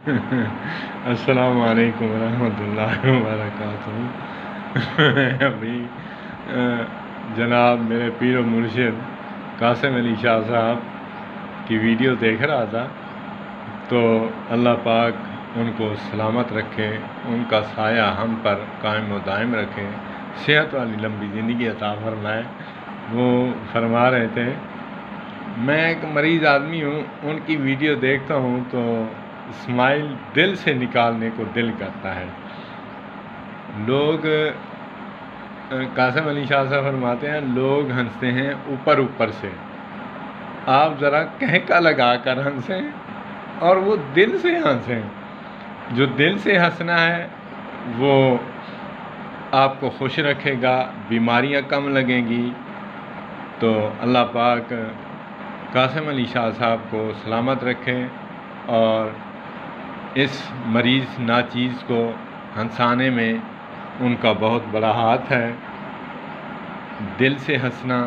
السلام علیکم ورحمۃ اللہ وبرکاتہ۔ میں ابھی جناب میرے پیر و مرشد قاسم علی شاہ صاحب کی ویڈیو دیکھ رہا تھا، تو اللہ پاک ان کو سلامت رکھے، ان کا سایہ ہم پر قائم و دائم رکھے، صحت والی لمبی زندگی عطا فرمائے۔ وہ فرما رہے تھے میں ایک مریض آدمی ہوں، ان کی ویڈیو دیکھتا ہوں تو اسمائل دل سے نکالنے کو دل کرتا ہے۔ لوگ قاسم علی شاہ صاحب فرماتے ہیں لوگ ہنستے ہیں اوپر اوپر سے، آپ ذرا کہکا لگا کر ہنسیں اور وہ دل سے ہنسیں۔ جو دل سے ہنسنا ہے وہ آپ کو خوش رکھے گا، بیماریاں کم لگیں گی۔ تو اللہ پاک قاسم علی شاہ صاحب کو سلامت رکھے اور اس مریض ناچیز کو ہنسانے میں ان کا بہت بڑا ہاتھ ہے۔ دل سے ہنسنا،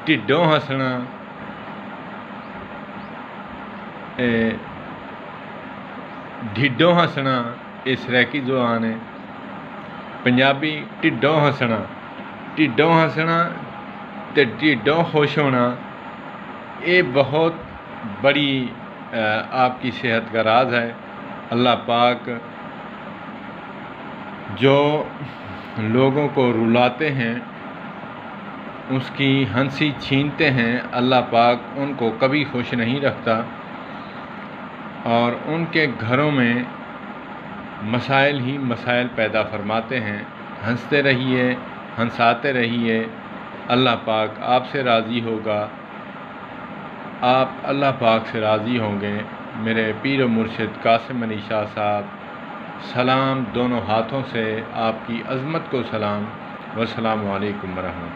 ٹھڈوں ہنسنا، ڈھڈوں ہنسنا، اس سرائکی زبان ہے پنجابی ٹھڈوں ہنسنا تے ٹھڈوں خوش ہونا، یہ بہت بڑی آپ کی صحت کا راز ہے۔ اللہ پاک جو لوگوں کو رلاتے ہیں، اس کی ہنسی چھینتے ہیں، اللہ پاک ان کو کبھی خوش نہیں رکھتا اور ان کے گھروں میں مسائل ہی مسائل پیدا فرماتے ہیں۔ ہنستے رہیے، ہنساتے رہیے، اللہ پاک آپ سے راضی ہوگا، آپ اللہ پاک سے راضی ہوں گے۔ میرے پیر و مرشد قاسم علی شاہ صاحب، سلام دونوں ہاتھوں سے آپ کی عظمت کو سلام، والسلام علیکم ورحمۃ اللہ۔